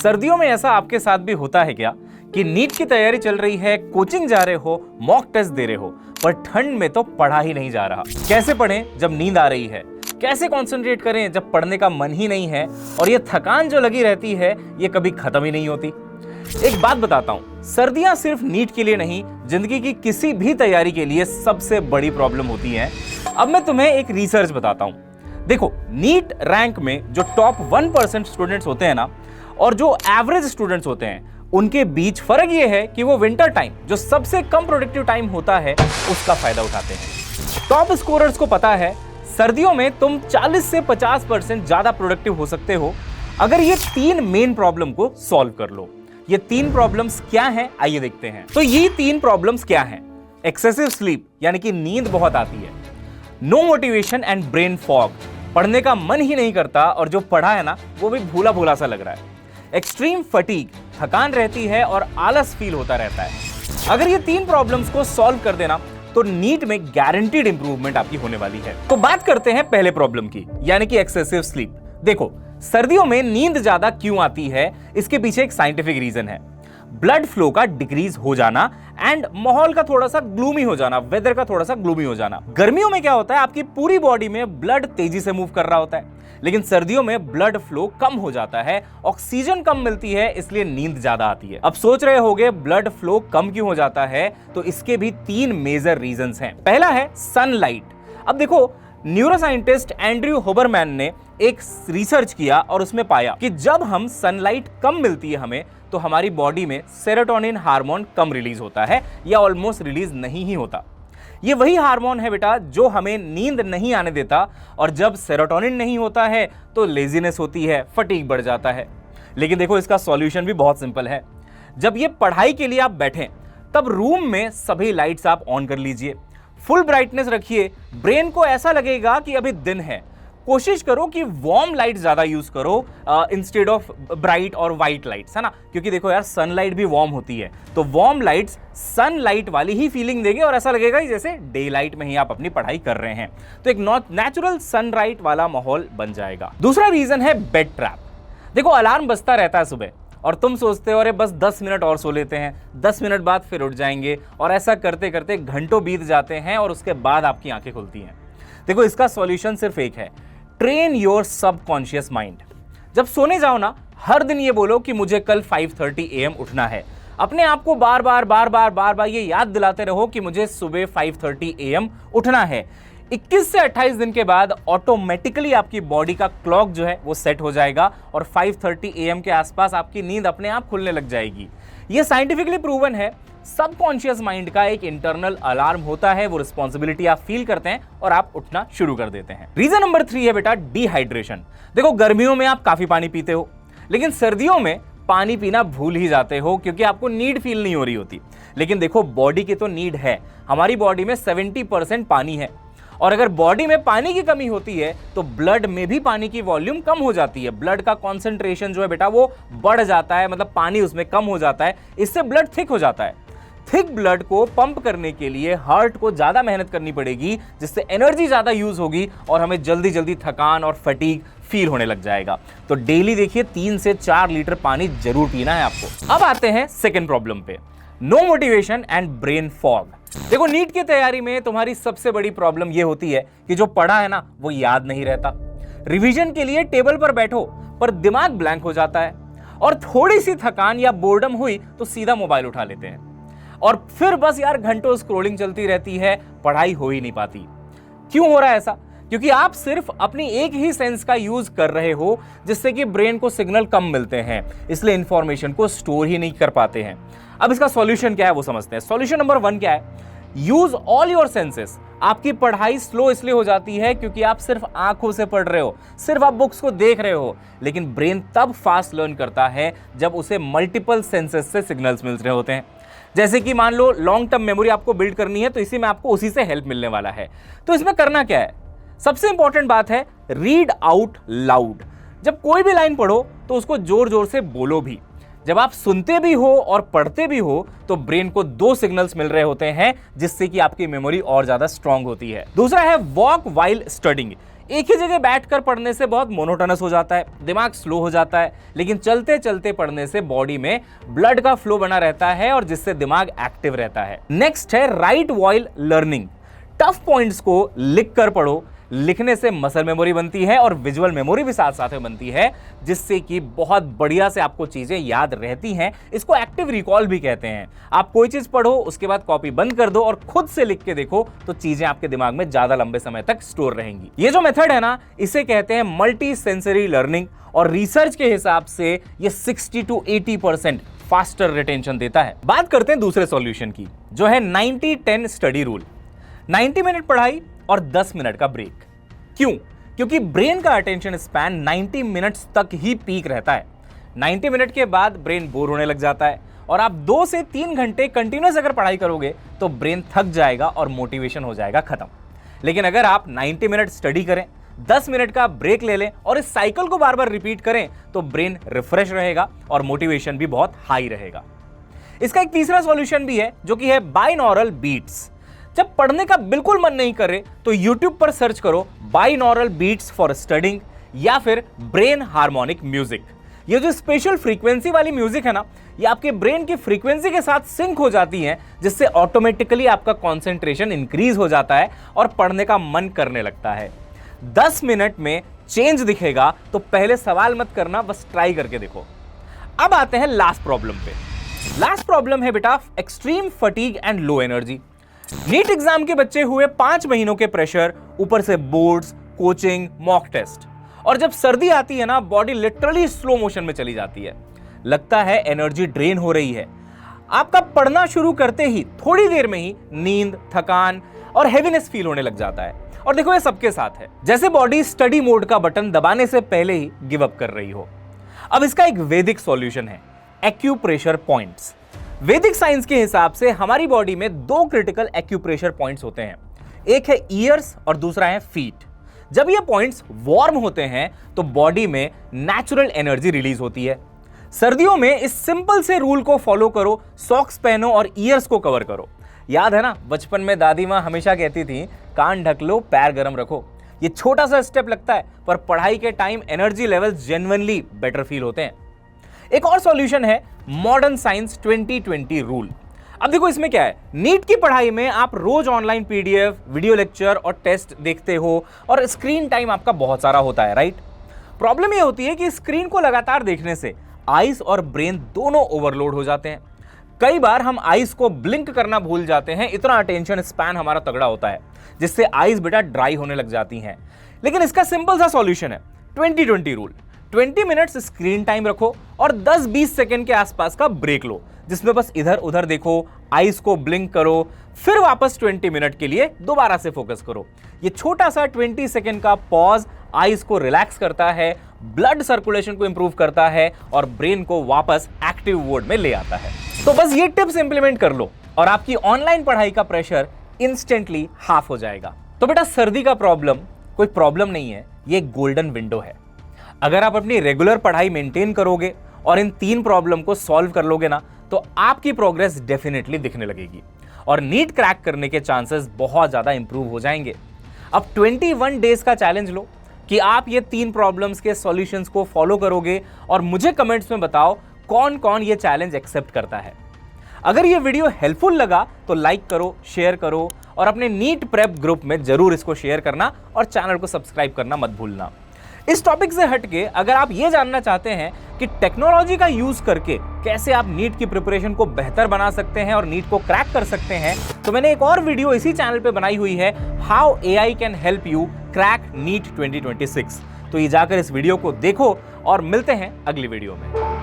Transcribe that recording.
सर्दियों में ऐसा आपके साथ भी होता है क्या कि नीट की तैयारी चल रही है, कोचिंग जा रहे हो, मॉक टेस्ट दे रहे हो, पर ठंड में तो पढ़ा ही नहीं जा रहा। कैसे पढ़ें जब नींद आ रही है? कैसे कंसंट्रेट करें जब पढ़ने का मन ही नहीं है? और ये थकान जो लगी रहती है ये कभी खत्म ही नहीं होती। एक बात बताता हूं, सर्दियां सिर्फ नीट के लिए नहीं, जिंदगी की किसी भी तैयारी के लिए सबसे बड़ी प्रॉब्लम होती है। अब मैं तुम्हें एक रिसर्च बताता हूं। देखो, नीट रैंक में जो टॉप 1% स्टूडेंट्स होते हैं ना, और जो एवरेज स्टूडेंट्स होते हैं, उनके बीच फर्क ये है कि वो विंटर टाइम, जो सबसे कम प्रोडक्टिव टाइम होता है, उसका फायदा उठाते हैं। टॉप स्कोरर्स को पता है सर्दियों में तुम 40 से 50% ज्यादा प्रोडक्टिव हो सकते हो अगर ये 3 मेन प्रॉब्लम को सॉल्व कर लो। ये 3 प्रॉब्लम्स क्या हैं, आइए देखते हैं। तो ये 3 प्रॉब्लम्स क्या हैं? एक्सेसिव स्लीप, यानी कि नींद बहुत आती है। No motivation and brain fog, पढ़ने का मन ही नहीं करता और जो पढ़ा है ना वो भी भूला भूला सा लग रहा है। एक्सट्रीम फटीग, थकान रहती है और आलस फील होता रहता है। अगर ये 3 प्रॉब्लम्स को सॉल्व कर देना तो नीट में गारंटीड इंप्रूवमेंट आपकी होने वाली है। तो बात करते हैं पहले प्रॉब्लम की, यानी कि एक्सेसिव स्लीप। देखो, सर्दियों में नींद ज्यादा क्यों आती है, इसके पीछे एक साइंटिफिक रीजन है। ब्लड फ्लो का डिक्रीज हो जाना एंड माहौल का थोड़ा सा ग्लूमी हो जाना, वेदर का थोड़ा सा ग्लूमी हो जाना। गर्मियों में क्या होता है, आपकी पूरी बॉडी में ब्लड तेजी से मूव कर रहा होता है, लेकिन सर्दियों में ब्लड फ्लो कम हो जाता है, ऑक्सीजन कम मिलती है, इसलिए नींद ज्यादा आती है। अब सोच रहे होगे ब्लड फ्लो कम क्यों हो जाता है, तो इसके भी 3 मेजर रीजंस हैं। पहला है सनलाइट। अब देखो, न्यूरोसाइंटिस्ट एंड्रयू हुबरमैन ने एक रिसर्च किया और उसमें पाया कि जब हम सनलाइट कम मिलती है हमें, तो हमारी बॉडी में सेरोटोनिन हार्मोन कम रिलीज होता है या ऑलमोस्ट रिलीज नहीं ही होता। ये वही हार्मोन है बेटा जो हमें नींद नहीं आने देता, और जब सेरोटोनिन नहीं होता है तो लेजीनेस होती है, फटीग बढ़ जाता है। लेकिन देखो, इसका सॉल्यूशन भी बहुत सिंपल है। जब ये पढ़ाई के लिए आप बैठें, तब रूम में सभी लाइट्स आप ऑन कर लीजिए, फुल ब्राइटनेस रखिए। ब्रेन को ऐसा लगेगा कि अभी दिन है। कोशिश करो कि वार्म लाइट ज्यादा यूज करो इंस्टेड ऑफ ब्राइट और वाइट लाइट्स, है ना, क्योंकि देखो यार, सनलाइट भी वार्म होती है, तो वार्म लाइट्स सनलाइट वाली ही फीलिंग देंगे और ऐसा लगेगा जैसे डे लाइट में ही आप अपनी पढ़ाई कर रहे हैं। तो एक नेचुरल सनलाइट वाला माहौल बन जाएगा। दूसरा रीजन है बेड ट्रैप। देखो, अलार्म बजता रहता है सुबह और तुम सोचते हो अरे बस 10 मिनट और सो लेते हैं, 10 मिनट बाद फिर उठ जाएंगे, और ऐसा करते करते घंटों बीत जाते हैं और उसके बाद आपकी आंखें खुलती हैं। देखो, इसका सॉल्यूशन सिर्फ एक है, ट्रेन योर सबकॉन्शियस माइंड। जब सोने जाओ ना, हर दिन ये बोलो कि मुझे कल 5:30 AM उठना है। अपने आप को बार बार ये याद दिलाते रहो कि मुझे सुबह 5:30 AM उठना है। 21 से 28 दिन के बाद ऑटोमेटिकली आपकी बॉडी का क्लॉक जो है वो सेट हो जाएगा और 5:30 AM के आसपास आपकी नींद अपने आप खुलने लग जाएगी। ये साइंटिफिकली प्रूवन है। सबकॉन्शियस माइंड का एक इंटरनल अलार्म होता है, वो रिस्पॉन्सिबिलिटी आप फील करते हैं और आप उठना शुरू कर देते हैं। रीजन नंबर 3 है बेटा डिहाइड्रेशन। देखो, गर्मियों में आप काफी पानी पीते हो, लेकिन सर्दियों में पानी पीना भूल ही जाते हो क्योंकि आपको नीड फील नहीं हो रही होती। लेकिन देखो, बॉडी की तो नीड है। हमारी बॉडी में 70% पानी है, और अगर बॉडी में पानी की कमी होती है तो ब्लड में भी पानी की वॉल्यूम कम हो जाती है। ब्लड का कॉन्सेंट्रेशन जो है बेटा वो बढ़ जाता है, मतलब पानी उसमें कम हो जाता है, इससे ब्लड थिक हो जाता है। थिक ब्लड को पंप करने के लिए हार्ट को ज्यादा मेहनत करनी पड़ेगी, जिससे एनर्जी ज्यादा यूज होगी और हमें जल्दी जल्दी थकान और फटीग फील होने लग जाएगा। तो डेली देखिए 3 से 4 लीटर पानी जरूर पीना है आपको। अब आते हैं सेकंड प्रॉब्लम पे, no motivation and brain fog. देखो, नीट की तैयारी में तुम्हारी सबसे बड़ी प्रॉब्लम यह होती है कि जो पढ़ा है ना वो याद नहीं रहता। रिवीजन के लिए टेबल पर बैठो पर दिमाग ब्लैंक हो जाता है, और थोड़ी सी थकान या बोर्डम हुई तो सीधा मोबाइल उठा लेते हैं, और फिर बस यार घंटों स्क्रॉलिंग चलती रहती है, पढ़ाई हो ही नहीं पाती। क्यों हो रहा है ऐसा? क्योंकि आप सिर्फ अपनी एक ही सेंस का यूज कर रहे हो, जिससे कि ब्रेन को सिग्नल कम मिलते हैं, इसलिए इंफॉर्मेशन को स्टोर ही नहीं कर पाते हैं। अब इसका सॉल्यूशन क्या है वो समझते हैं। सॉल्यूशन नंबर 1 क्या है? Use all your senses. आपकी पढ़ाई स्लो इसलिए हो जाती है क्योंकि आप सिर्फ आंखों से पढ़ रहे हो, सिर्फ आप बुक्स को देख रहे हो, लेकिन ब्रेन तब फास्ट लर्न करता है जब उसे मल्टीपल सेंसेस से सिग्नल्स मिल रहे होते हैं। जैसे कि मान लो लॉन्ग टर्म मेमोरी आपको बिल्ड करनी है, तो इसी में आपको उसी से हेल्प मिलने वाला है। तो इसमें करना क्या है? सबसे इंपॉर्टेंट बात है रीड आउट लाउड। जब कोई भी लाइन पढ़ो तो उसको जोर जोर से बोलो भी। जब आप सुनते भी हो और पढ़ते भी हो तो ब्रेन को 2 सिग्नल्स मिल रहे होते हैं, जिससे कि आपकी मेमोरी और ज्यादा स्ट्रांग होती है। दूसरा है वॉक वाइल स्टडिंग। एक ही जगह बैठकर पढ़ने से बहुत मोनोटोनस हो जाता है, दिमाग स्लो हो जाता है, लेकिन चलते चलते पढ़ने से बॉडी में ब्लड का फ्लो बना रहता है और जिससे दिमाग एक्टिव रहता है। नेक्स्ट है right while learning. Tough points को लिख कर पढ़ो, लिखने से मसल मेमोरी बनती है और विजुअल मेमोरी भी साथ साथ में बनती है, जिससे कि बहुत बढ़िया से आपको चीजें याद रहती हैं। इसको एक्टिव रिकॉल भी कहते हैं। आप कोई चीज पढ़ो, उसके बाद कॉपी बंद कर दो और खुद से लिख के देखो तो चीजें आपके दिमाग में ज्यादा लंबे समय तक स्टोर रहेंगी। ये जो मेथड है ना, इसे कहते हैं मल्टी सेंसरी लर्निंग और रिसर्च के हिसाब से ये 60 to 80% फास्टर रिटेंशन देता है। बात करते हैं दूसरे सॉल्यूशन की, जो है 90-10 स्टडी रूल। 90 मिनट पढ़ाई और 10 मिनट का ब्रेक। क्यों? क्योंकि ब्रेन का अटेंशन स्पैन 90 मिनट्स तक ही पीक रहता है। 90 मिनट के बाद ब्रेन बोर होने लग जाता है और आप 2 से 3 घंटे कंटिन्यूस अगर पढ़ाई करोगे तो ब्रेन थक जाएगा और मोटिवेशन हो जाएगा खत्म। लेकिन अगर आप 90 मिनट स्टडी करें, 10 मिनट का ब्रेक ले लें और इस साइकिल को बार बार रिपीट करें तो ब्रेन रिफ्रेश रहेगा और मोटिवेशन भी बहुत हाई रहेगा। इसका एक तीसरा सॉल्यूशन भी है, जो कि है बाइनॉरल बीट्स। जब पढ़ने का बिल्कुल मन नहीं करे तो YouTube पर सर्च करो बाइनॉरल बीट्स फॉर स्टडिंग या फिर ब्रेन हार्मोनिक म्यूजिक। ये जो स्पेशल फ्रीक्वेंसी वाली म्यूजिक है ना, ये आपके ब्रेन की फ्रीक्वेंसी के साथ सिंक हो जाती है, जिससे ऑटोमेटिकली आपका कंसंट्रेशन इंक्रीज हो जाता है और पढ़ने का मन करने लगता है। 10 मिनट में चेंज दिखेगा तो पहले सवाल मत करना, बस ट्राई करके देखो। अब आते हैं लास्ट प्रॉब्लम पे। लास्ट प्रॉब्लम है बेटा extreme fatigue and low energy. NEET exam के बच्चे हुए 5 महीनों के प्रेशर, ऊपर से बोर्ड्स, कोचिंग, मॉक टेस्ट, और जब सर्दी आती है ना, बॉडी लिटरली स्लो मोशन में चली जाती है। लगता है एनर्जी ड्रेन हो रही है। आपका पढ़ना शुरू करते ही थोड़ी देर में ही नींद, थकान और हेवीनेस फील होने लग जाता है। और देखो, ये सबके साथ है, जैसे बॉडी स्टडी मोड का बटन दबाने से पहले ही गिव अप कर रही हो। अब इसका एक वैदिक सॉल्यूशन है, एक्यूप्रेशर पॉइंट्स। वैदिक साइंस के हिसाब से हमारी बॉडी में 2 क्रिटिकल एक्यूप्रेशर पॉइंट्स होते हैं, एक है ईयर्स और दूसरा है फीट। जब ये पॉइंट्स वार्म होते हैं तो बॉडी में नेचुरल एनर्जी रिलीज होती है। सर्दियों में इस सिंपल से रूल को फॉलो करो, सॉक्स पहनो और ईयर्स को कवर करो। याद है ना, बचपन में दादी माँ हमेशा कहती थी, कान ढक लो, पैर गर्म रखो। ये छोटा सा स्टेप लगता है, पर पढ़ाई के time energy levels genuinely better feel होते हैं। एक और सॉल्यूशन है मॉडर्न साइंस 20-20 रूल। अब देखो, इसमें क्या है, नीट की पढ़ाई में आप रोज ऑनलाइन PDF, वीडियो लेक्चर और टेस्ट देखते हो और स्क्रीन टाइम आपका बहुत सारा होता है, राइट? प्रॉब्लम ये होती है कि स्क्रीन को लगातार देखने से आईज और ब्रेन दोनों ओवरलोड हो जाते हैं। कई बार हम आईज को ब्लिंक करना भूल जाते हैं, इतना अटेंशन स्पैन हमारा तगड़ा होता है, जिससे आईज बेटा ड्राई होने लग जाती हैं। लेकिन इसका सिंपल सा सॉल्यूशन है 20-20 रूल। 20 मिनट्स स्क्रीन टाइम रखो और 10-20 सेकंड के आसपास का ब्रेक लो, जिसमें बस इधर उधर देखो, आईज को ब्लिंक करो, फिर वापस 20 मिनट के लिए दोबारा से फोकस करो। ये छोटा सा 20 सेकंड का पॉज आईज को रिलैक्स करता है, ब्लड सर्कुलेशन को इंप्रूव करता है और ब्रेन को वापस एक्टिव मोड में ले आता है। तो बस ये टिप्स इंप्लीमेंट कर लो और आपकी ऑनलाइन पढ़ाई का प्रेशर इंस्टेंटली हाफ हो जाएगा। तो बेटा, सर्दी का प्रॉब्लम कोई प्रॉब्लम नहीं है, ये गोल्डन विंडो है। अगर आप अपनी रेगुलर पढ़ाई मेंटेन करोगे और इन 3 प्रॉब्लम को सॉल्व कर लोगे ना, तो आपकी प्रोग्रेस डेफिनेटली दिखने लगेगी और नीट क्रैक करने के चांसेस बहुत ज्यादा इंप्रूव हो जाएंगे। अब 21 डेज का चैलेंज लो कि आप ये 3 प्रॉब्लम्स के सॉल्यूशंस को फॉलो करोगे और मुझे कमेंट्स में बताओ कौन कौन ये चैलेंज एक्सेप्ट करता है। अगर ये वीडियो हेल्पफुल लगा तो लाइक करो, शेयर करो और अपने नीट प्रेप ग्रुप में जरूर इसको शेयर करना और चैनल को सब्सक्राइब करना मत भूलना। इस टॉपिक से हटके अगर आप ये जानना चाहते हैं कि टेक्नोलॉजी का यूज करके कैसे आप नीट की प्रिपरेशन को बेहतर बना सकते हैं और नीट को क्रैक कर सकते हैं, तो मैंने एक और वीडियो इसी चैनल पे बनाई हुई है, how AI can help you crack NEET 2026। तो ये जाकर इस वीडियो को देखो और मिलते हैं अगली वीडियो में।